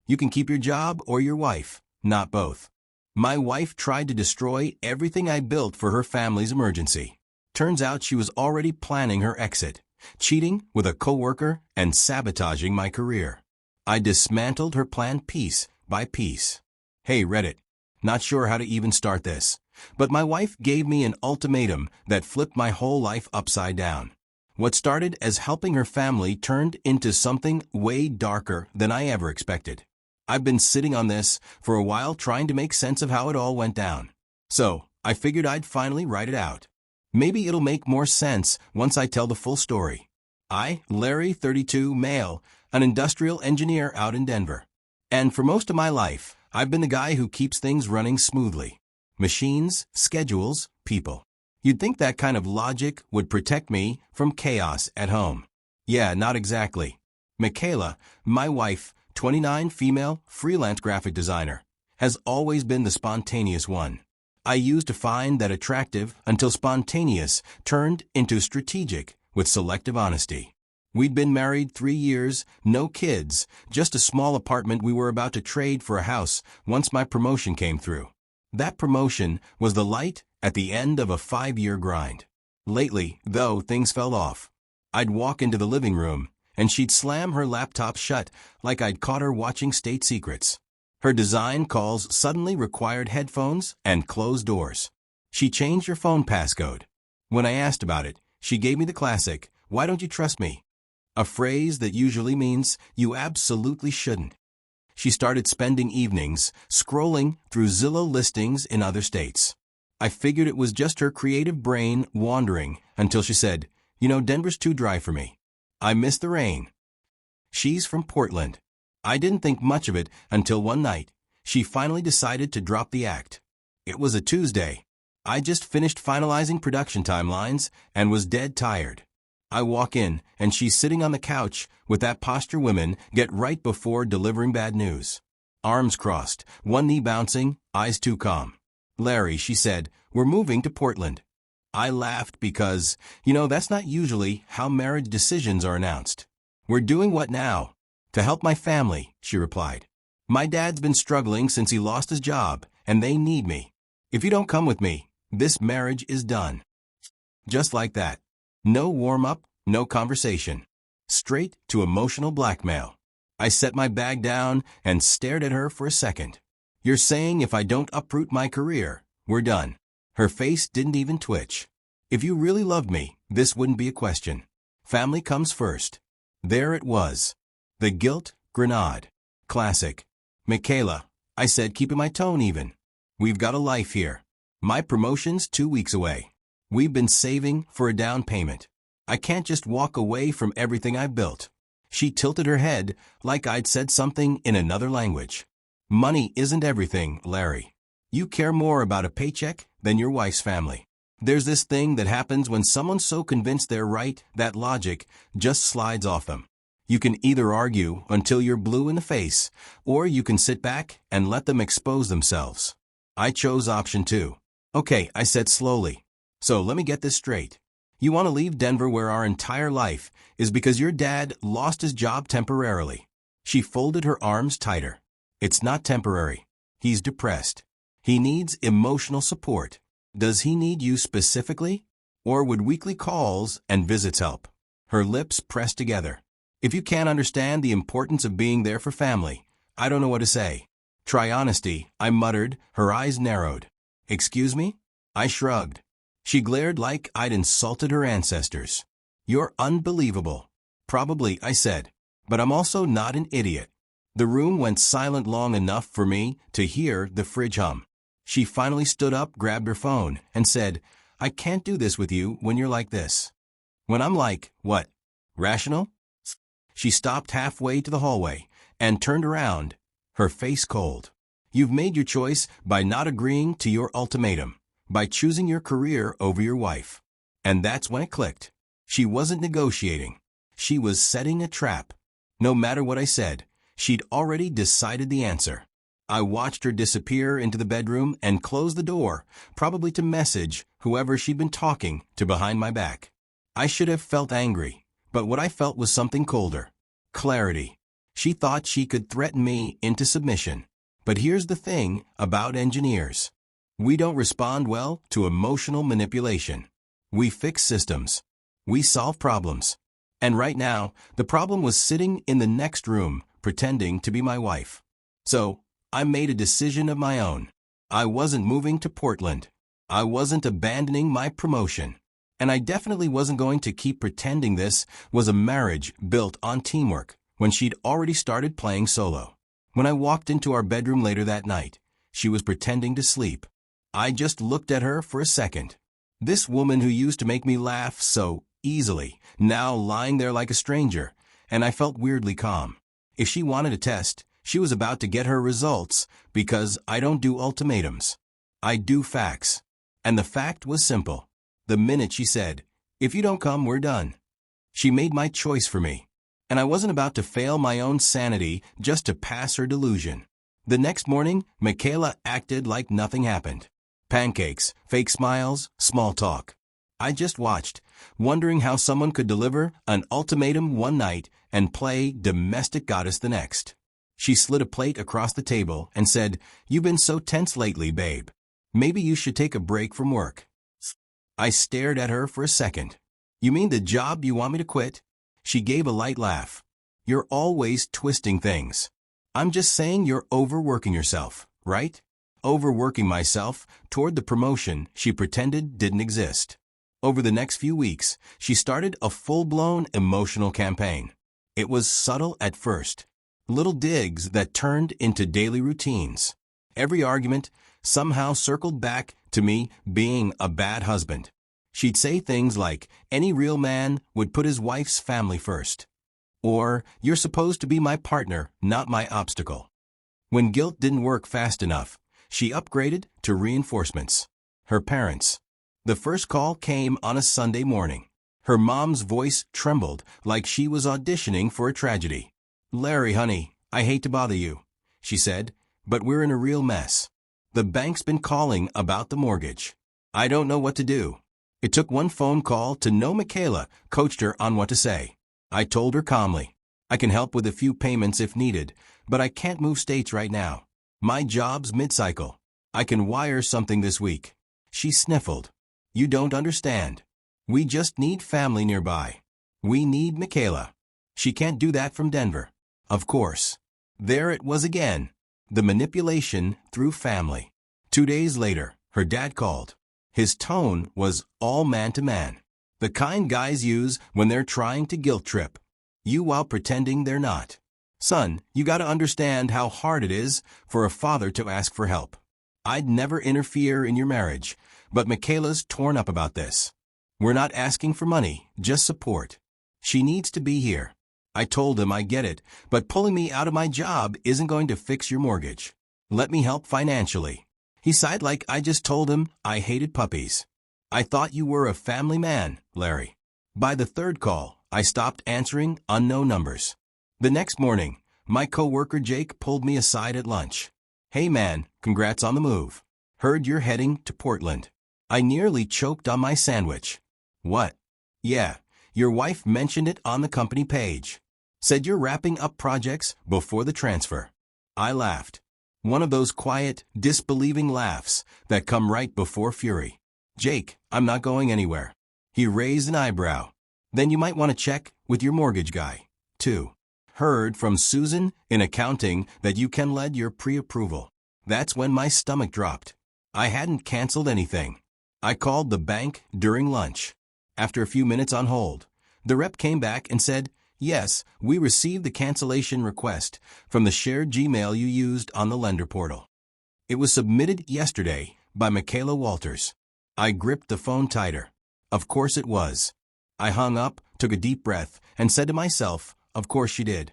You can keep your job or your wife, not both. My wife tried to destroy everything I built for her family's emergency. Turns out she was already planning her exit, cheating with a coworker and sabotaging my career. I dismantled her plan piece by piece. Hey Reddit, not sure how to even start this, but my wife gave me an ultimatum that flipped my whole life upside down. What started as helping her family turned into something way darker than I ever expected. I've been sitting on this for a while trying to make sense of how it all went down. So, I figured I'd finally write it out. Maybe it'll make more sense once I tell the full story. I, Larry, 32, male, an industrial engineer out in Denver. And for most of my life, I've been the guy who keeps things running smoothly. Machines, schedules, people. You'd think that kind of logic would protect me from chaos at home. Yeah, not exactly. Michaela, my wife, 29, female, freelance graphic designer, has always been the spontaneous one. I used to find that attractive until spontaneous turned into strategic with selective honesty. We'd been married 3 years, no kids, just a small apartment we were about to trade for a house once my promotion came through. That promotion was the light at the end of a 5-year grind. Lately, though, things fell off. I'd walk into the living room, and she'd slam her laptop shut like I'd caught her watching State Secrets. Her design calls suddenly required headphones and closed doors. She changed her phone passcode. When I asked about it, she gave me the classic, "Why don't you trust me?" A phrase that usually means you absolutely shouldn't. She started spending evenings scrolling through Zillow listings in other states. I figured it was just her creative brain wandering until she said, Denver's too dry for me. I miss the rain. She's from Portland. I didn't think much of it until one night. She finally decided to drop the act. It was a Tuesday. I just finished finalizing production timelines and was dead tired. I walk in, and she's sitting on the couch with that posture women get right before delivering bad news. Arms crossed, one knee bouncing, eyes too calm. "Larry," she said, "we're moving to Portland." I laughed because, that's not usually how marriage decisions are announced. "We're doing what now?" "To help my family," she replied. "My dad's been struggling since he lost his job, and they need me. If you don't come with me, this marriage is done." Just like that. No warm-up, no conversation. Straight to emotional blackmail. I set my bag down and stared at her for a second. "You're saying if I don't uproot my career, we're done?" Her face didn't even twitch. "If you really loved me, this wouldn't be a question. Family comes first." There it was. The guilt grenade. Classic. "Michaela," I said, keeping my tone even. "We've got a life here. My promotion's 2 weeks away. We've been saving for a down payment. I can't just walk away from everything I've built." She tilted her head like I'd said something in another language. "Money isn't everything, Larry. You care more about a paycheck than your wife's family. There's this thing that happens when someone's so convinced they're right that logic just slides off them. You can either argue until you're blue in the face, or you can sit back and let them expose themselves. I chose option 2. "Okay," I said slowly. "So let me get this straight. You want to leave Denver where our entire life is because your dad lost his job temporarily." She folded her arms tighter. "It's not temporary. He's depressed. He needs emotional support." "Does he need you specifically? Or would weekly calls and visits help?" Her lips pressed together. "If you can't understand the importance of being there for family, I don't know what to say." "Try honesty," I muttered, her eyes narrowed. "Excuse me?" I shrugged. She glared like I'd insulted her ancestors. "You're unbelievable." "Probably," I said, "but I'm also not an idiot." The room went silent long enough for me to hear the fridge hum. She finally stood up, grabbed her phone, and said, "I can't do this with you when you're like this." When I'm like, what? Rational? She stopped halfway to the hallway and turned around, her face cold. "You've made your choice by not agreeing to your ultimatum, by choosing your career over your wife." And that's when it clicked. She wasn't negotiating. She was setting a trap. No matter what I said, she'd already decided the answer. I watched her disappear into the bedroom and close the door, probably to message whoever she'd been talking to behind my back. I should have felt angry, but what I felt was something colder. Clarity. She thought she could threaten me into submission. But here's the thing about engineers. We don't respond well to emotional manipulation. We fix systems. We solve problems. And right now, the problem was sitting in the next room, pretending to be my wife. So, I made a decision of my own. I wasn't moving to Portland. I wasn't abandoning my promotion. And I definitely wasn't going to keep pretending this was a marriage built on teamwork when she'd already started playing solo. When I walked into our bedroom later that night, she was pretending to sleep. I just looked at her for a second. This woman who used to make me laugh so easily, now lying there like a stranger, and I felt weirdly calm. If she wanted a test, she was about to get her results because I don't do ultimatums. I do facts. And the fact was simple. The minute she said, "If you don't come, we're done," she made my choice for me. And I wasn't about to fail my own sanity just to pass her delusion. The next morning, Michaela acted like nothing happened. Pancakes, fake smiles, small talk. I just watched, wondering how someone could deliver an ultimatum one night and play domestic goddess the next. She slid a plate across the table and said, "You've been so tense lately, babe. Maybe you should take a break from work." I stared at her for a second. "You mean the job you want me to quit?" She gave a light laugh. "You're always twisting things. I'm just saying you're overworking yourself, right?" Overworking myself toward the promotion she pretended didn't exist. Over the next few weeks, she started a full-blown emotional campaign. It was subtle at first. Little digs that turned into daily routines. Every argument somehow circled back to me being a bad husband. She'd say things like, "Any real man would put his wife's family first." Or, "You're supposed to be my partner, not my obstacle." When guilt didn't work fast enough, she upgraded to reinforcements. Her parents. The first call came on a Sunday morning. Her mom's voice trembled like she was auditioning for a tragedy. "Larry, honey, I hate to bother you," she said, "but we're in a real mess. The bank's been calling about the mortgage. I don't know what to do." It took one phone call to know Michaela coached her on what to say. I told her calmly, "I can help with a few payments if needed, but I can't move states right now. My job's mid-cycle. I can wire something this week." She sniffled. "You don't understand. We just need family nearby. We need Michaela. She can't do that from Denver." Of course. There it was again. The manipulation through family. 2 days later, her dad called. His tone was all man-to-man. The kind guys use when they're trying to guilt trip you while pretending they're not. "Son, you gotta understand how hard it is for a father to ask for help. I'd never interfere in your marriage, but Michaela's torn up about this. We're not asking for money, just support. She needs to be here." I told him I get it, but pulling me out of my job isn't going to fix your mortgage. Let me help financially. He sighed like I just told him I hated puppies. "I thought you were a family man, Larry." By the third call, I stopped answering unknown numbers. The next morning, my coworker Jake pulled me aside at lunch. "Hey man, congrats on the move. Heard you're heading to Portland." I nearly choked on my sandwich. "What?" "Yeah, your wife mentioned it on the company page. Said you're wrapping up projects before the transfer." I laughed. One of those quiet, disbelieving laughs that come right before fury. "Jake, I'm not going anywhere." He raised an eyebrow. "Then you might want to check with your mortgage guy, too. Heard from Susan in accounting that you can lead your pre-approval." That's when my stomach dropped. I hadn't canceled anything. I called the bank during lunch. After a few minutes on hold, the rep came back and said, "Yes, we received the cancellation request from the shared Gmail you used on the lender portal. It was submitted yesterday by Michaela Walters." I gripped the phone tighter. Of course it was. I hung up, took a deep breath, and said to myself, of course she did.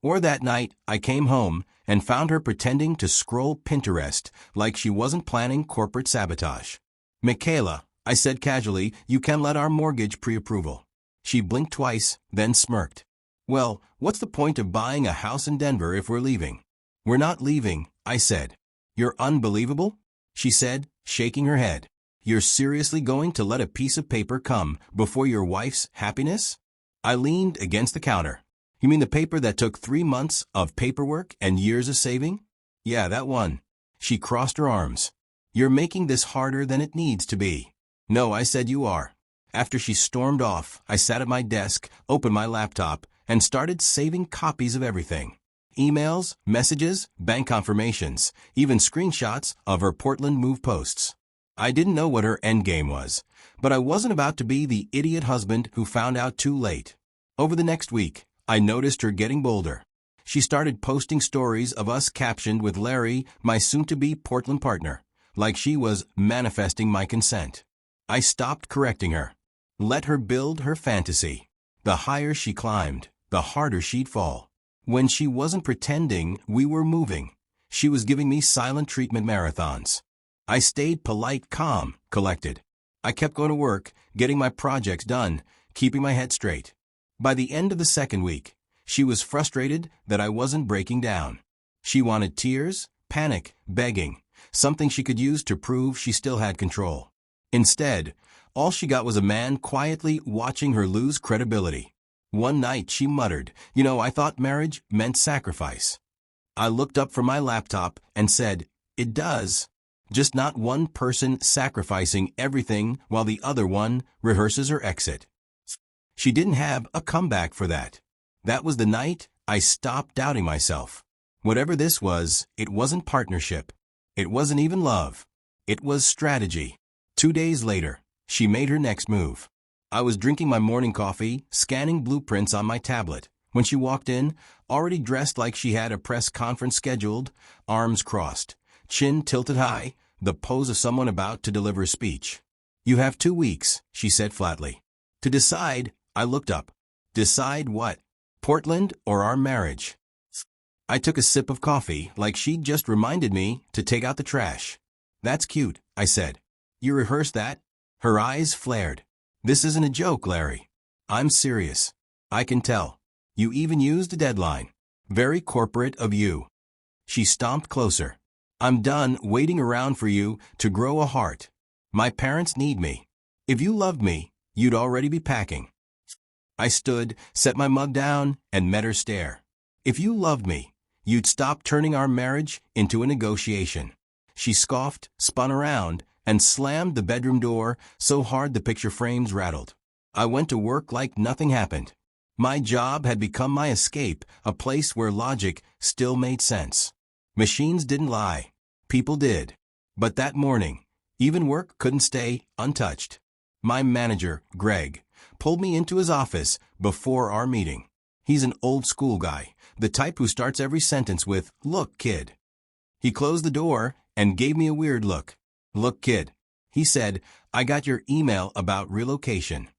Or that night, I came home and found her pretending to scroll Pinterest like she wasn't planning corporate sabotage. "Michaela," I said casually, "you can let our mortgage pre-approval." She blinked twice, then smirked. "Well, what's the point of buying a house in Denver if we're leaving?" "We're not leaving," I said. "You're unbelievable," she said, shaking her head. "You're seriously going to let a piece of paper come before your wife's happiness?" I leaned against the counter. You mean the paper that took 3 months of paperwork and years of saving? Yeah, that one. She crossed her arms. You're making this harder than it needs to be. No, I said you are. After she stormed off, I sat at my desk, opened my laptop, and started saving copies of everything. Emails, messages, bank confirmations, even screenshots of her Portland move posts. I didn't know what her endgame was, but I wasn't about to be the idiot husband who found out too late. Over the next week, I noticed her getting bolder. She started posting stories of us captioned with Larry, my soon-to-be Portland partner, like she was manifesting my consent. I stopped correcting her. Let her build her fantasy. The higher she climbed, the harder she'd fall. When she wasn't pretending we were moving, she was giving me silent treatment marathons. I stayed polite, calm, collected. I kept going to work, getting my projects done, keeping my head straight. By the end of the second week, she was frustrated that I wasn't breaking down. She wanted tears, panic, begging, something she could use to prove she still had control. Instead, all she got was a man quietly watching her lose credibility. One night she muttered, I thought marriage meant sacrifice. I looked up from my laptop and said, it does. Just not one person sacrificing everything while the other one rehearses her exit. She didn't have a comeback for that. That was the night I stopped doubting myself. Whatever this was, it wasn't partnership. It wasn't even love. It was strategy. 2 days later, she made her next move. I was drinking my morning coffee, scanning blueprints on my tablet, when she walked in, already dressed like she had a press conference scheduled, arms crossed, chin tilted high, the pose of someone about to deliver a speech. You have 2 weeks, she said flatly. To decide. I looked up. Decide what? Portland or our marriage? I took a sip of coffee like she'd just reminded me to take out the trash. That's cute, I said. You rehearsed that? Her eyes flared. This isn't a joke, Larry. I'm serious. I can tell. You even used a deadline. Very corporate of you. She stomped closer. I'm done waiting around for you to grow a heart. My parents need me. If you loved me, you'd already be packing. I stood, set my mug down, and met her stare. If you loved me, you'd stop turning our marriage into a negotiation. She scoffed, spun around, and slammed the bedroom door so hard the picture frames rattled. I went to work like nothing happened. My job had become my escape, a place where logic still made sense. Machines didn't lie. People did. But that morning, even work couldn't stay untouched. My manager, Greg, pulled me into his office before our meeting. He's an old school guy, the type who starts every sentence with, "Look, kid." He closed the door and gave me a weird look. "Look, kid," he said, "I got your email about relocation.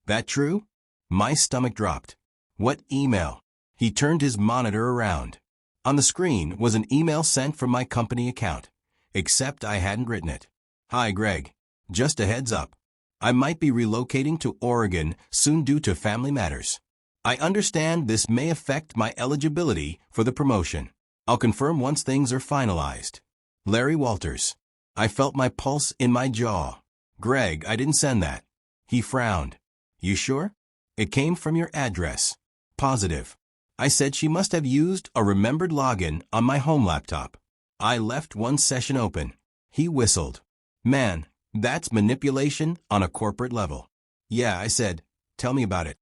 That true?" My stomach dropped. "What email?" He turned his monitor around. On the screen was an email sent from my company account, except I hadn't written it. "Hi, Greg. Just a heads up. I might be relocating to Oregon soon due to family matters. I understand this may affect my eligibility for the promotion. I'll confirm once things are finalized. Larry Walters." I felt my pulse in my jaw. "Greg, I didn't send that." He frowned. "You sure? It came from your address." "Positive." I said she must have used a remembered login on my home laptop. I left one session open. He whistled. "Man, that's manipulation on a corporate level." "Yeah," I said. "Tell me about it."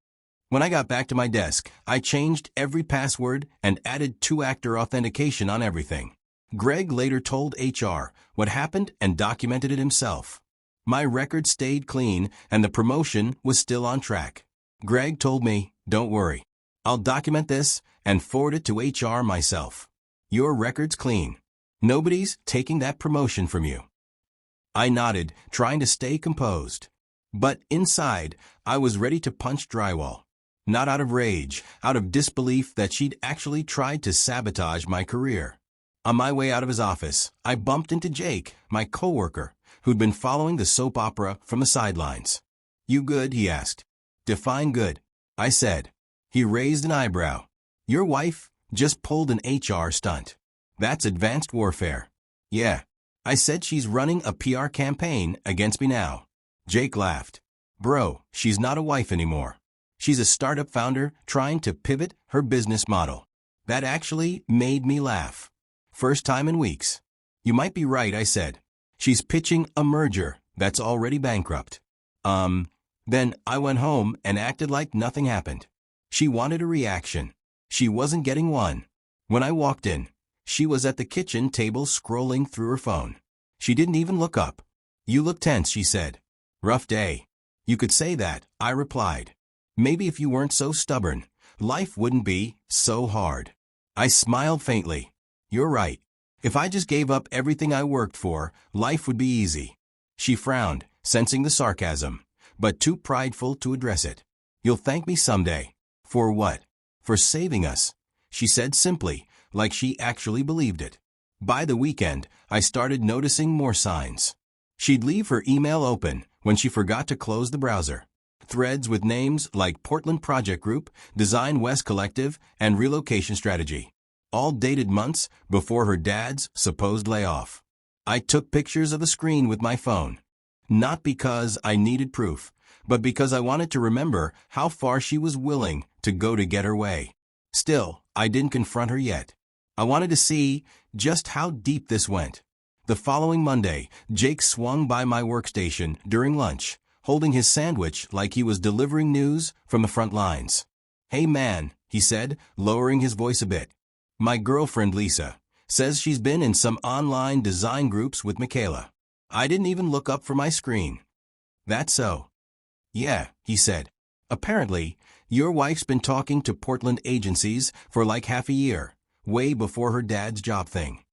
When I got back to my desk, I changed every password and added 2-factor authentication on everything. Greg later told HR what happened and documented it himself. My record stayed clean and the promotion was still on track. Greg told me, "Don't worry. I'll document this and forward it to HR myself. Your record's clean. Nobody's taking that promotion from you." I nodded, trying to stay composed. But inside, I was ready to punch drywall. Not out of rage, out of disbelief that she'd actually tried to sabotage my career. On my way out of his office, I bumped into Jake, my coworker, who'd been following the soap opera from the sidelines. "You good?" he asked. "Define good," I said. He raised an eyebrow. "Your wife just pulled an HR stunt. That's advanced warfare." "Yeah." I said, "She's running a PR campaign against me now." Jake laughed. "Bro, she's not a wife anymore. She's a startup founder trying to pivot her business model. That actually made me laugh. First time in weeks. You might be right, I said. She's pitching a merger that's already bankrupt. Then I went home and acted like nothing happened. She wanted a reaction. She wasn't getting one. When I walked in, she was at the kitchen table scrolling through her phone. She didn't even look up. You look tense, she said. Rough day. You could say that, I replied. Maybe if you weren't so stubborn, life wouldn't be so hard. I smiled faintly. You're right. If I just gave up everything I worked for, life would be easy. She frowned, sensing the sarcasm, but too prideful to address it. You'll thank me someday. For what? For saving us, she said simply, like she actually believed it. By the weekend, I started noticing more signs. She'd leave her email open when she forgot to close the browser. Threads with names like Portland Project Group, Design West Collective, and Relocation Strategy. All dated months before her dad's supposed layoff. I took pictures of the screen with my phone. Not because I needed proof, but because I wanted to remember how far she was willing to go to get her way. Still, I didn't confront her yet. I wanted to see just how deep this went. The following Monday, Jake swung by my workstation during lunch, holding his sandwich like he was delivering news from the front lines. Hey man, he said, lowering his voice a bit. My girlfriend Lisa says she's been in some online design groups with Michaela. I didn't even look up from my screen. That's so. Yeah, he said. Apparently, your wife's been talking to Portland agencies for like half a year, way before her dad's job thing.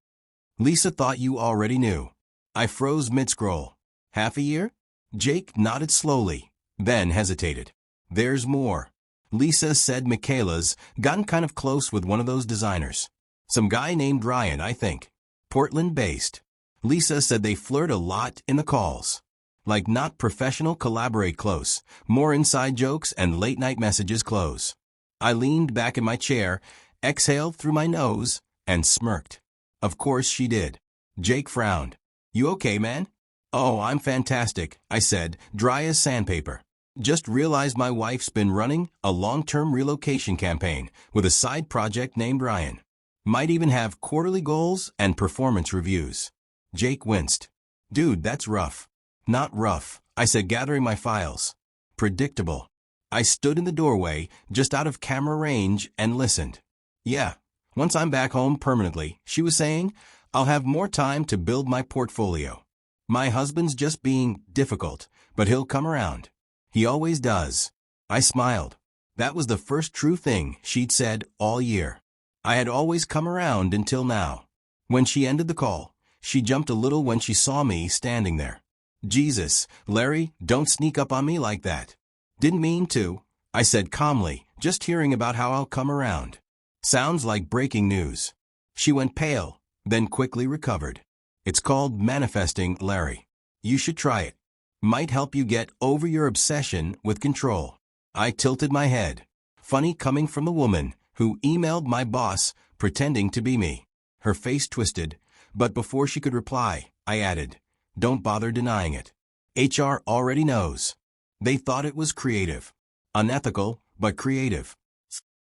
Lisa thought you already knew. I froze mid-scroll. Half a year? Jake nodded slowly, then hesitated. There's more. Lisa said Michaela's gotten kind of close with one of those designers. Some guy named Ryan, I think. Portland-based. Lisa said they flirt a lot in the calls. Like not professional collaborate close, more inside jokes and late-night messages close. I leaned back in my chair, exhaled through my nose, and smirked. Of course she did. Jake frowned. You okay, man? Oh, I'm fantastic, I said, dry as sandpaper. Just realized my wife's been running a long-term relocation campaign with a side project named Ryan. Might even have quarterly goals and performance reviews. Jake winced. Dude, that's rough. Not rough, I said, gathering my files. Predictable. I stood in the doorway, just out of camera range, and listened. Yeah, once I'm back home permanently, she was saying, I'll have more time to build my portfolio. My husband's just being difficult, but he'll come around. He always does. I smiled. That was the first true thing she'd said all year. I had always come around until now. When she ended the call, she jumped a little when she saw me standing there. Jesus, Larry, don't sneak up on me like that. Didn't mean to, I said calmly, just hearing about how I'll come around. Sounds like breaking news. She went pale, then quickly recovered. It's called manifesting, Larry. You should try it. Might help you get over your obsession with control. I tilted my head. Funny coming from the woman who emailed my boss pretending to be me. Her face twisted, but before she could reply, I added, don't bother denying it. HR already knows. They thought it was creative. Unethical, but creative.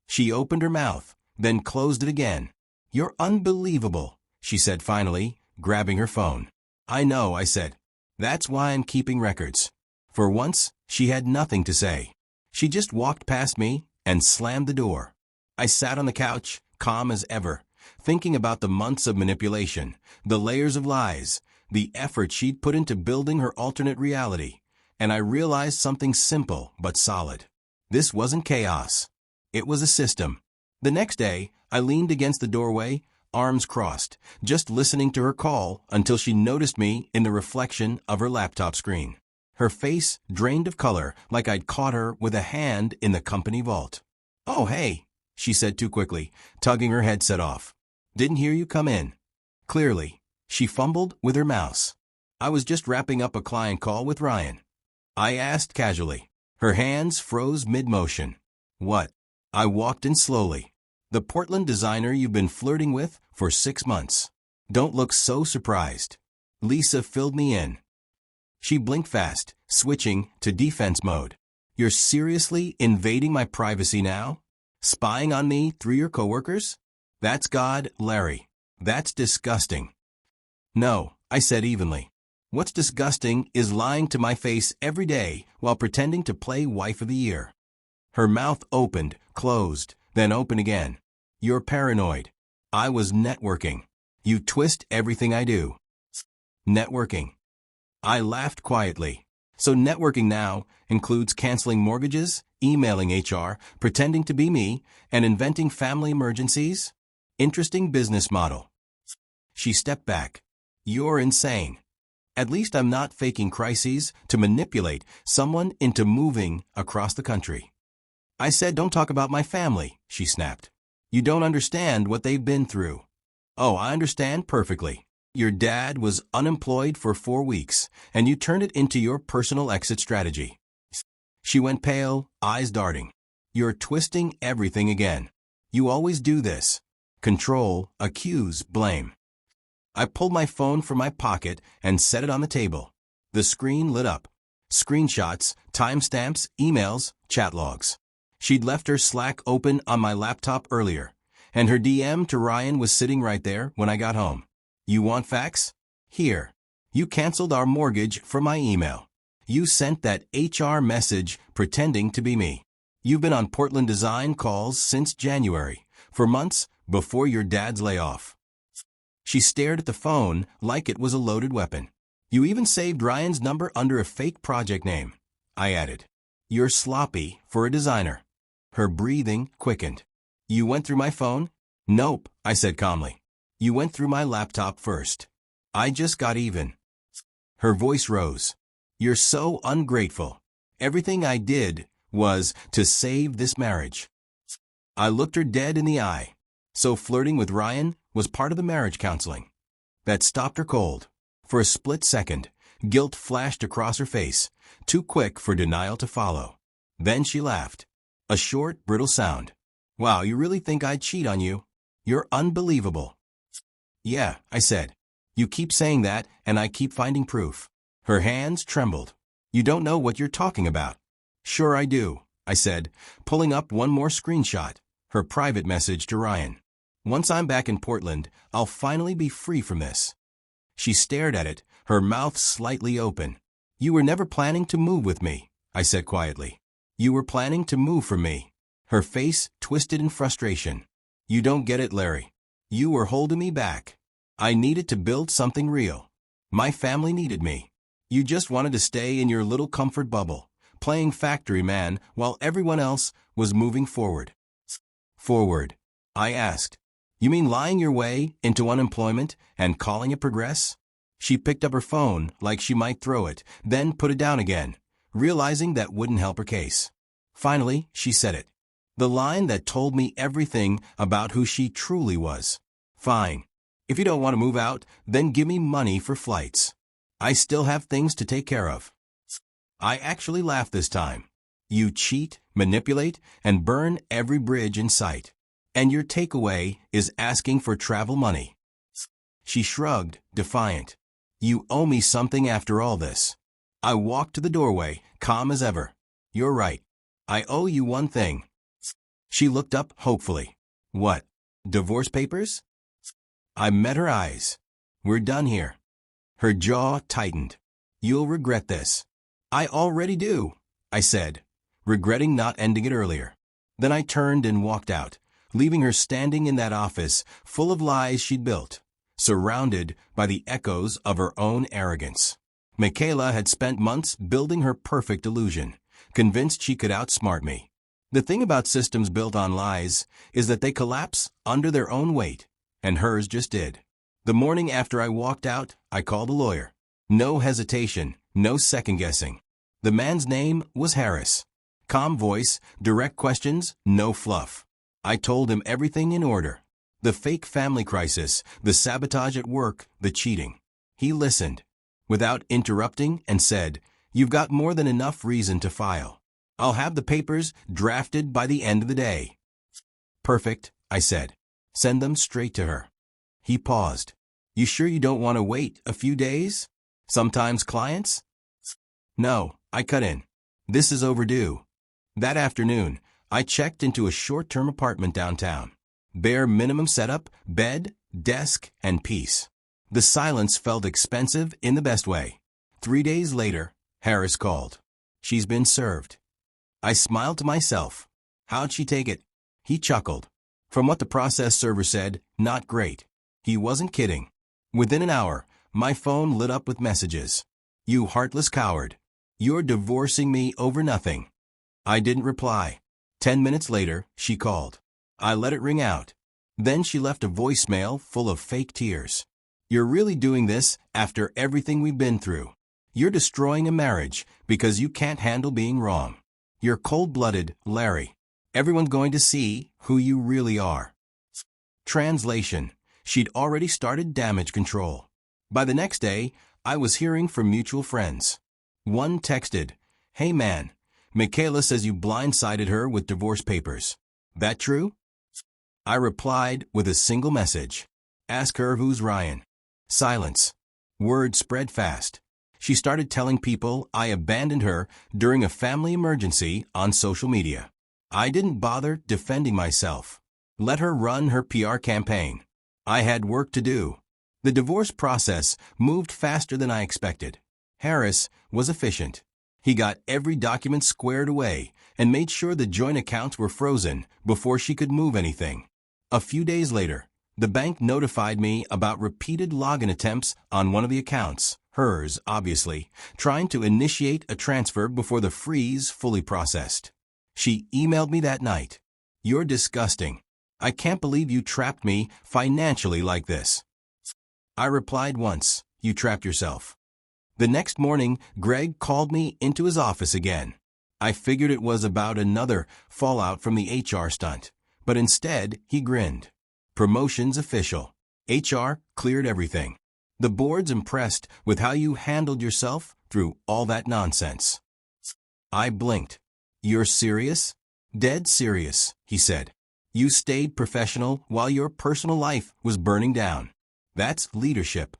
She opened her mouth, then closed it again. You're unbelievable, she said finally, grabbing her phone. I know, I said. That's why I'm keeping records. For once, she had nothing to say. She just walked past me and slammed the door. I sat on the couch, calm as ever, thinking about the months of manipulation, the layers of lies, the effort she'd put into building her alternate reality, and I realized something simple but solid. This wasn't chaos. It was a system. The next day, I leaned against the doorway, arms crossed, just listening to her call until she noticed me in the reflection of her laptop screen. Her face drained of color like I'd caught her with a hand in the company vault. Oh, hey, she said too quickly, tugging her headset off. Didn't hear you come in. Clearly, she fumbled with her mouse. I was just wrapping up a client call with Ryan. I asked casually. Her hands froze mid-motion. What? I walked in slowly. The Portland designer you've been flirting with for 6 months. Don't look so surprised. Lisa filled me in. She blinked fast, switching to defense mode. You're seriously invading my privacy now? Spying on me through your coworkers? That's God, Larry. That's disgusting. No, I said evenly. What's disgusting is lying to my face every day while pretending to play wife of the year. Her mouth opened, closed, then opened again. You're paranoid. I was networking. You twist everything I do. Networking. I laughed quietly. So networking now includes canceling mortgages, emailing HR, pretending to be me, and inventing family emergencies? Interesting business model. She stepped back. You're insane. At least I'm not faking crises to manipulate someone into moving across the country. I said, don't talk about my family, she snapped. You don't understand what they've been through. Oh, I understand perfectly. Your dad was unemployed for 4 weeks, and you turned it into your personal exit strategy. She went pale, eyes darting. You're twisting everything again. You always do this. Control, accuse, blame. I pulled my phone from my pocket and set it on the table. The screen lit up. Screenshots, timestamps, emails, chat logs. She'd left her Slack open on my laptop earlier, and her DM to Ryan was sitting right there when I got home. You want facts? Here. You canceled our mortgage from my email. You sent that HR message pretending to be me. You've been on Portland design calls since January, for months before your dad's layoff. She stared at the phone like it was a loaded weapon. You even saved Ryan's number under a fake project name. I added. You're sloppy for a designer. Her breathing quickened. You went through my phone? Nope, I said calmly. You went through my laptop first. I just got even. Her voice rose. You're so ungrateful. Everything I did was to save this marriage. I looked her dead in the eye. So flirting with Ryan was part of the marriage counseling. That stopped her cold. For a split second, guilt flashed across her face, too quick for denial to follow. Then she laughed. A short, brittle sound. Wow, you really think I'd cheat on you? You're unbelievable. Yeah, I said. You keep saying that, and I keep finding proof. Her hands trembled. You don't know what you're talking about. Sure I do, I said, pulling up one more screenshot, her private message to Ryan. Once I'm back in Portland, I'll finally be free from this. She stared at it, her mouth slightly open. You were never planning to move with me, I said quietly. You were planning to move from me. Her face twisted in frustration. You don't get it, Larry. You were holding me back. I needed to build something real. My family needed me. You just wanted to stay in your little comfort bubble, playing factory man while everyone else was moving forward. Forward? I asked. You mean lying your way into unemployment and calling it progress? She picked up her phone like she might throw it, then put it down again, realizing that wouldn't help her case. Finally, she said it. The line that told me everything about who she truly was. Fine. If you don't want to move out, then give me money for flights. I still have things to take care of. I actually laughed this time. You cheat, manipulate, and burn every bridge in sight. And your takeaway is asking for travel money. She shrugged, defiant. You owe me something after all this. I walked to the doorway, calm as ever. You're right. I owe you one thing. She looked up hopefully. What? Divorce papers? I met her eyes. We're done here. Her jaw tightened. You'll regret this. I already do, I said, regretting not ending it earlier. Then I turned and walked out, leaving her standing in that office full of lies she'd built, surrounded by the echoes of her own arrogance. Michaela had spent months building her perfect illusion, convinced she could outsmart me. The thing about systems built on lies is that they collapse under their own weight, and hers just did. The morning after I walked out, I called a lawyer. No hesitation, no second-guessing. The man's name was Harris. Calm voice, direct questions, no fluff. I told him everything in order. The fake family crisis, the sabotage at work, the cheating. He listened, without interrupting, and said, "You've got more than enough reason to file. I'll have the papers drafted by the end of the day." "Perfect," I said. "Send them straight to her." He paused. "You sure you don't want to wait a few days? Sometimes clients?" "No," I cut in. This is overdue. That afternoon, I checked into a short-term apartment downtown. Bare minimum setup, bed, desk, and peace. The silence felt expensive in the best way. 3 days later, Harris called. She's been served. I smiled to myself. How'd she take it? He chuckled. From what the process server said, not great. He wasn't kidding. Within an hour, my phone lit up with messages. You heartless coward. You're divorcing me over nothing. I didn't reply. 10 minutes later, she called. I let it ring out. Then she left a voicemail full of fake tears. You're really doing this after everything we've been through. You're destroying a marriage because you can't handle being wrong. You're cold-blooded, Larry. Everyone's going to see who you really are. Translation. She'd already started damage control. By the next day, I was hearing from mutual friends. One texted, "Hey man, Michaela says you blindsided her with divorce papers. That true?" I replied with a single message. Ask her who's Ryan. Silence. Word spread fast. She started telling people I abandoned her during a family emergency on social media. I didn't bother defending myself. Let her run her PR campaign. I had work to do. The divorce process moved faster than I expected. Harris was efficient. He got every document squared away and made sure the joint accounts were frozen before she could move anything. A few days later, the bank notified me about repeated login attempts on one of the accounts, hers, obviously, trying to initiate a transfer before the freeze fully processed. She emailed me that night. You're disgusting. I can't believe you trapped me financially like this. I replied once, you trapped yourself. The next morning, Greg called me into his office again. I figured it was about another fallout from the HR stunt, but instead he grinned. Promotion's official. HR cleared everything. The board's impressed with how you handled yourself through all that nonsense. I blinked. You're serious? Dead serious, he said. You stayed professional while your personal life was burning down. That's leadership.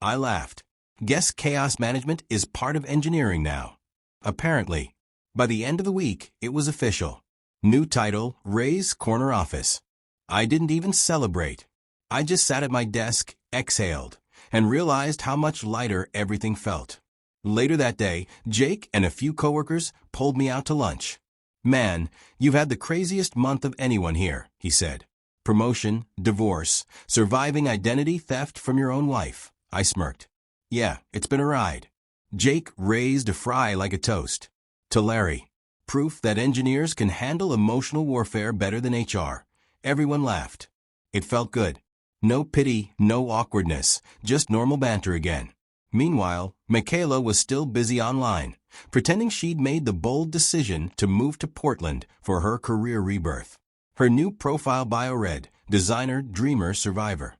I laughed. Guess chaos management is part of engineering now. Apparently. By the end of the week, it was official. New title, Ray's Corner Office. I didn't even celebrate. I just sat at my desk, exhaled, and realized how much lighter everything felt. Later that day, Jake and a few coworkers pulled me out to lunch. Man, you've had the craziest month of anyone here, he said. Promotion, divorce, surviving identity theft from your own wife. I smirked. Yeah, it's been a ride. Jake raised a fry like a toast. To Larry. Proof that engineers can handle emotional warfare better than HR. Everyone laughed. It felt good. No pity, no awkwardness, just normal banter again. Meanwhile, Michaela was still busy online, pretending she'd made the bold decision to move to Portland for her career rebirth. Her new profile bio read, Designer, Dreamer, Survivor.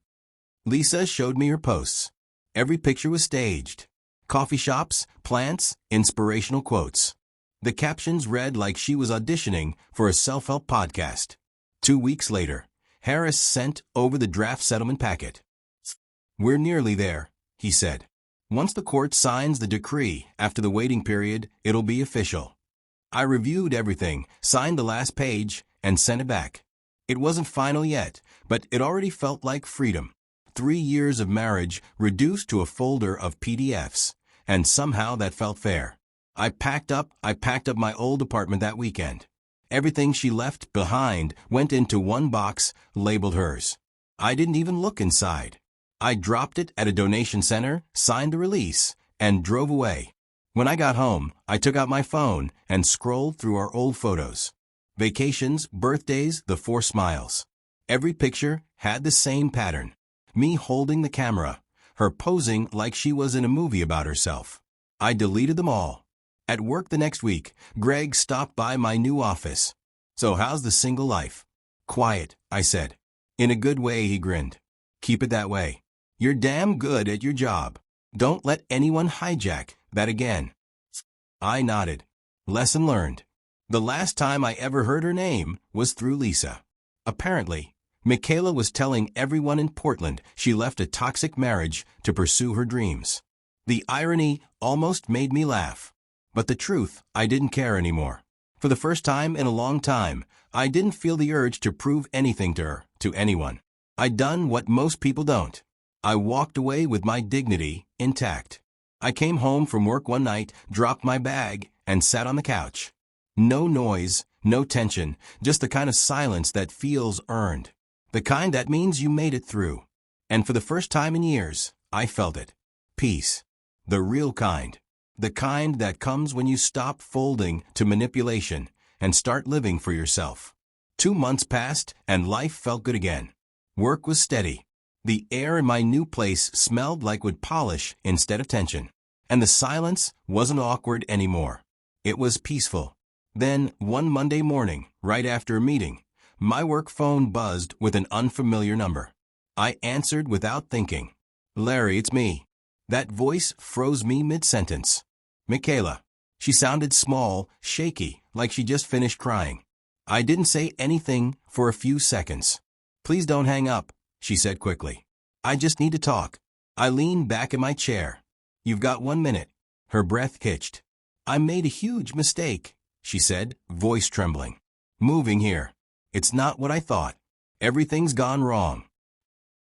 Lisa showed me her posts. Every picture was staged. Coffee shops, plants, inspirational quotes. The captions read like she was auditioning for a self-help podcast. 2 weeks later, Harris sent over the draft settlement packet. We're nearly there, he said. Once the court signs the decree after the waiting period, it'll be official. I reviewed everything, signed the last page, and sent it back. It wasn't final yet, but it already felt like freedom. 3 years of marriage reduced to a folder of PDFs, and somehow that felt fair. I packed up my old apartment that weekend. Everything she left behind went into one box labeled hers. I didn't even look inside. I dropped it at a donation center, signed the release, and drove away. When I got home, I took out my phone and scrolled through our old photos. Vacations, birthdays, the 4 smiles. Every picture had the same pattern. Me holding the camera, her posing like she was in a movie about herself. I deleted them all. At work the next week, Greg stopped by my new office. So how's the single life? Quiet, I said. In a good way, he grinned. Keep it that way. You're damn good at your job. Don't let anyone hijack that again. I nodded. Lesson learned. The last time I ever heard her name was through Lisa. Apparently, Michaela was telling everyone in Portland she left a toxic marriage to pursue her dreams. The irony almost made me laugh. But the truth, I didn't care anymore. For the first time in a long time, I didn't feel the urge to prove anything to her, to anyone. I'd done what most people don't. I walked away with my dignity intact. I came home from work one night, dropped my bag, and sat on the couch. No noise, no tension, just the kind of silence that feels earned. The kind that means you made it through. And for the first time in years, I felt it. Peace. The real kind. The kind that comes when you stop folding to manipulation and start living for yourself. 2 months passed and life felt good again. Work was steady. The air in my new place smelled like wood polish instead of tension. And the silence wasn't awkward anymore. It was peaceful. Then, one Monday morning, right after a meeting, my work phone buzzed with an unfamiliar number. I answered without thinking. "Larry, it's me." That voice froze me mid-sentence. Michaela. She sounded small, shaky, like she just finished crying. I didn't say anything for a few seconds. "Please don't hang up," she said quickly. "I just need to talk." I leaned back in my chair. "You've got 1 minute." Her breath hitched. "I made a huge mistake," she said, voice trembling. "Moving here. It's not what I thought. Everything's gone wrong."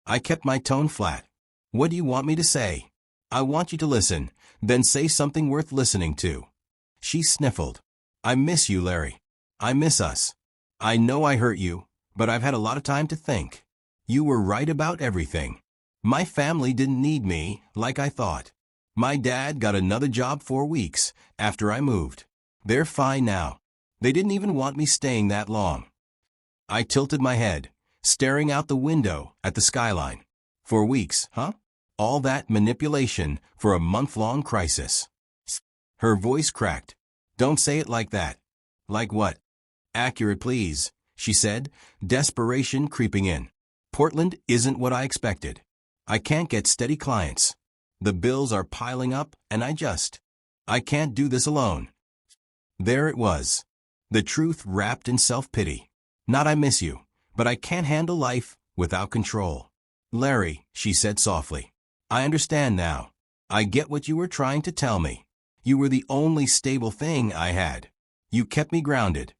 I kept my tone flat. "What do you want me to say?" "I want you to listen, then say something worth listening to." She sniffled. "I miss you, Larry. I miss us. I know I hurt you, but I've had a lot of time to think. You were right about everything. My family didn't need me like I thought. My dad got another job 4 weeks after I moved. They're fine now. They didn't even want me staying that long." I tilted my head, staring out the window at the skyline. 4 weeks, huh? All that manipulation for a month-long crisis. Her voice cracked. "Don't say it like that." "Like what?" "Accurate, please," she said, desperation creeping in. "Portland isn't what I expected. I can't get steady clients. The bills are piling up, and I can't do this alone." There it was. The truth wrapped in self-pity. Not "I miss you, but I can't handle life without control." "Larry," she said softly, "I understand now. I get what you were trying to tell me. You were the only stable thing I had. You kept me grounded."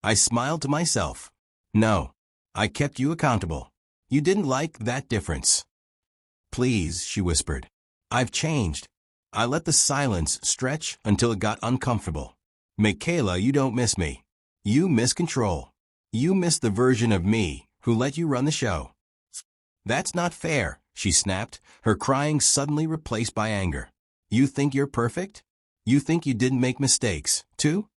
I smiled to myself. "No, I kept you accountable. You didn't like that difference." "Please," she whispered. "I've changed." I let the silence stretch until it got uncomfortable. "Michaela, you don't miss me. You miss control. You miss the version of me who let you run the show." "That's not fair," she snapped, her crying suddenly replaced by anger. "You think you're perfect? You think you didn't make mistakes, too?"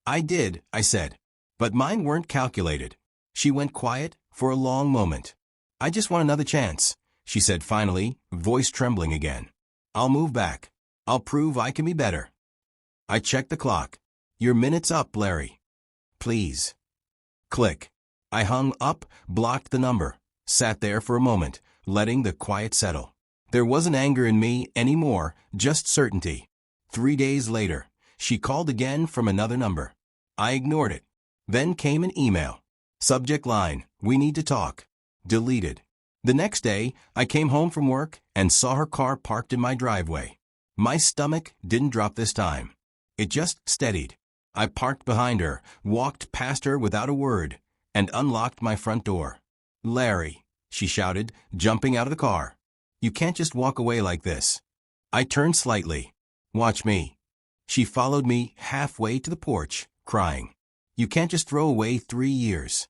"I did," I said. "But mine weren't calculated." She went quiet for a long moment. "I just want another chance," she said finally, voice trembling again. "I'll move back. I'll prove I can be better." I checked the clock. "Your minute's up, Larry. Please." Click. I hung up, blocked the number, sat there for a moment, letting the quiet settle. There wasn't anger in me anymore, just certainty. 3 days later, she called again from another number. I ignored it. Then came an email. Subject line, "We need to talk." Deleted. The next day, I came home from work and saw her car parked in my driveway. My stomach didn't drop this time. It just steadied. I parked behind her, walked past her without a word, and unlocked my front door. "Larry," she shouted, jumping out of the car. "You can't just walk away like this." I turned slightly. "Watch me." She followed me halfway to the porch, crying. "You can't just throw away 3 years."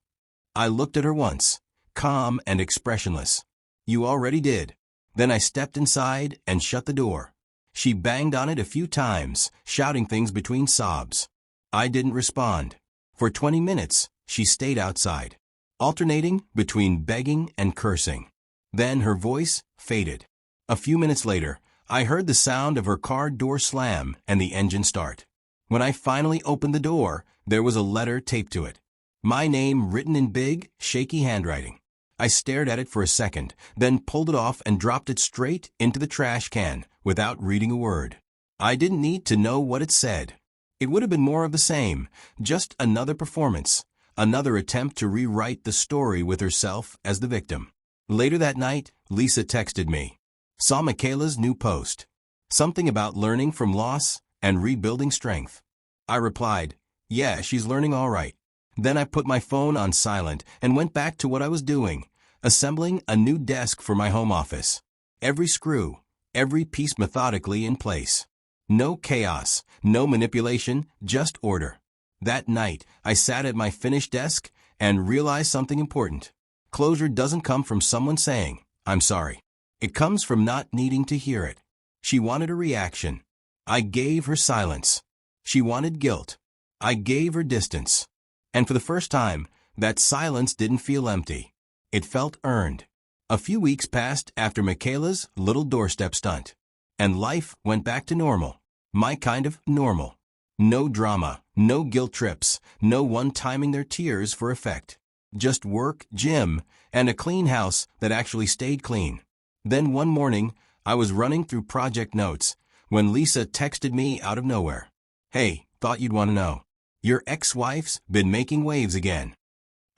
I looked at her once, calm and expressionless. "You already did." Then I stepped inside and shut the door. She banged on it a few times, shouting things between sobs. I didn't respond. For 20 minutes, she stayed outside, alternating between begging and cursing. Then her voice faded. A few minutes later, I heard the sound of her car door slam and the engine start. When I finally opened the door, there was a letter taped to it. My name written in big, shaky handwriting. I stared at it for a second, then pulled it off and dropped it straight into the trash can without reading a word. I didn't need to know what it said. It would have been more of the same, just another performance, another attempt to rewrite the story with herself as the victim. Later that night, Lisa texted me. Saw Michaela's new post. Something about learning from loss and rebuilding strength. I replied, yeah, she's learning all right. Then I put my phone on silent and went back to what I was doing, assembling a new desk for my home office. Every screw, every piece methodically in place. No chaos, no manipulation, just order. That night, I sat at my finished desk and realized something important. Closure doesn't come from someone saying, I'm sorry. It comes from not needing to hear it. She wanted a reaction. I gave her silence. She wanted guilt. I gave her distance. And for the first time, that silence didn't feel empty. It felt earned. A few weeks passed after Michaela's little doorstep stunt. And life went back to normal. My kind of normal. No drama, no guilt trips, no one timing their tears for effect. Just work, gym, and a clean house that actually stayed clean. Then one morning, I was running through project notes when Lisa texted me out of nowhere. Hey, thought you'd want to know. Your ex-wife's been making waves again.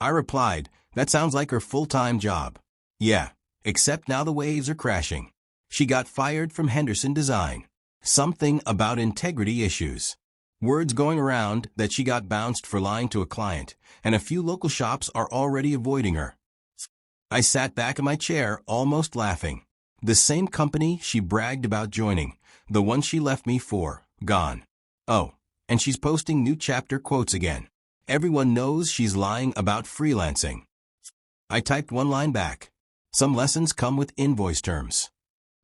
I replied, that sounds like her full-time job. Yeah, except now the waves are crashing. She got fired from Henderson Design. Something about integrity issues. Words going around that she got bounced for lying to a client, and a few local shops are already avoiding her. I sat back in my chair, almost laughing. The same company she bragged about joining, the one she left me for, gone. Oh, and she's posting new chapter quotes again. Everyone knows she's lying about freelancing. I typed one line back. Some lessons come with invoice terms.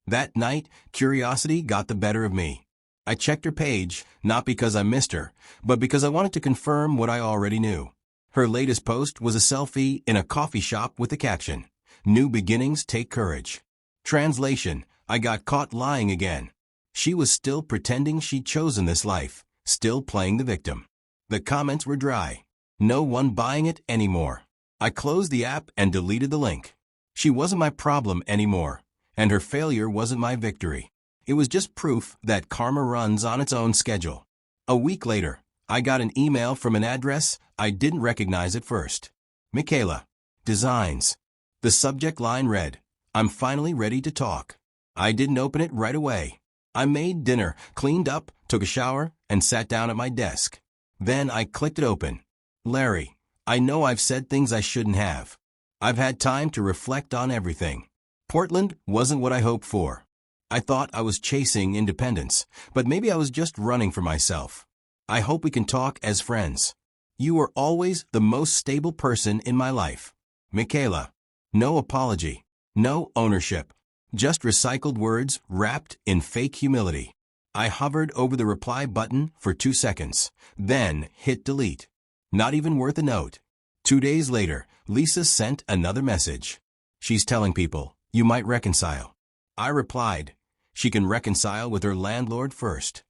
That night, curiosity got the better of me. I checked her page, not because I missed her, but because I wanted to confirm what I already knew. Her latest post was a selfie in a coffee shop with the caption, New beginnings take courage. Translation, I got caught lying again. She was still pretending she'd chosen this life, still playing the victim. The comments were dry. No one buying it anymore. I closed the app and deleted the link. She wasn't my problem anymore, and her failure wasn't my victory. It was just proof that karma runs on its own schedule. A week later, I got an email from an address I didn't recognize at first. Michaela. Designs. The subject line read, I'm finally ready to talk. I didn't open it right away. I made dinner, cleaned up, took a shower, and sat down at my desk. Then I clicked it open. Larry, I know I've said things I shouldn't have. I've had time to reflect on everything. Portland wasn't what I hoped for. I thought I was chasing independence, but maybe I was just running for myself. I hope we can talk as friends. You were always the most stable person in my life. Michaela. No apology. No ownership. Just recycled words wrapped in fake humility. I hovered over the reply button for 2 seconds, then hit delete. Not even worth a note. 2 days later, Lisa sent another message. She's telling people, you might reconcile. I replied, she can reconcile with her landlord first.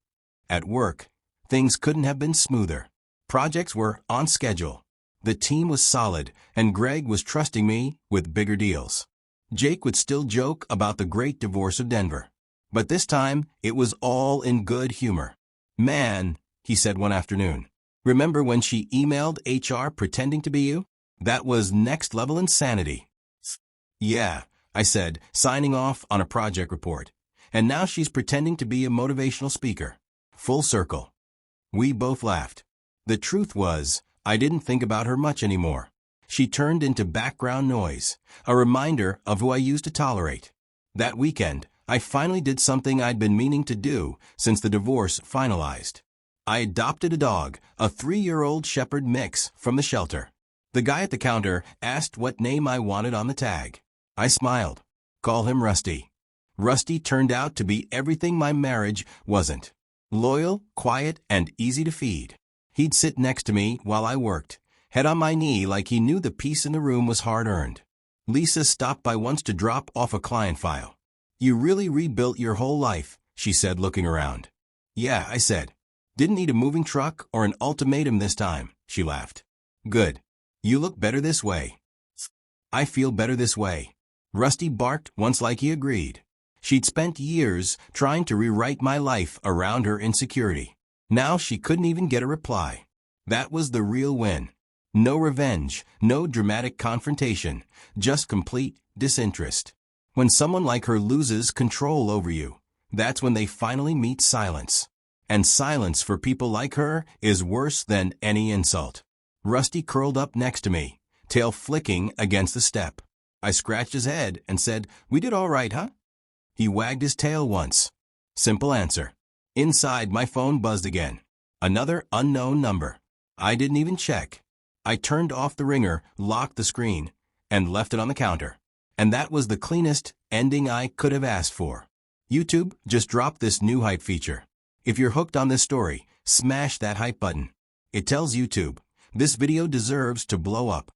At work, things couldn't have been smoother. Projects were on schedule. The team was solid, and Greg was trusting me with bigger deals. Jake would still joke about the great divorce of Denver. But this time, it was all in good humor. Man, he said one afternoon, remember when she emailed HR pretending to be you? That was next-level insanity. Yeah, I said, signing off on a project report. And now she's pretending to be a motivational speaker. Full circle. We both laughed. The truth was, I didn't think about her much anymore. She turned into background noise, a reminder of who I used to tolerate. That weekend, I finally did something I'd been meaning to do since the divorce finalized. I adopted a dog, a 3-year-old shepherd mix, from the shelter. The guy at the counter asked what name I wanted on the tag. I smiled. Call him Rusty. Rusty turned out to be everything my marriage wasn't. Loyal, quiet, and easy to feed. He'd sit next to me while I worked, head on my knee like he knew the peace in the room was hard-earned. Lisa stopped by once to drop off a client file. You really rebuilt your whole life, she said, looking around. Yeah, I said. Didn't need a moving truck or an ultimatum this time, she laughed. Good. You look better this way. I feel better this way. Rusty barked once like he agreed. She'd spent years trying to rewrite my life around her insecurity. Now she couldn't even get a reply. That was the real win. No revenge, no dramatic confrontation, just complete disinterest. When someone like her loses control over you, that's when they finally meet silence. And silence for people like her is worse than any insult. Rusty curled up next to me, tail flicking against the step. I scratched his head and said, "We did all right, huh?" He wagged his tail once. Simple answer. Inside, my phone buzzed again. Another unknown number. I didn't even check. I turned off the ringer, locked the screen, and left it on the counter. And that was the cleanest ending I could have asked for. YouTube just dropped this new hype feature. If you're hooked on this story, smash that hype button. It tells YouTube, this video deserves to blow up.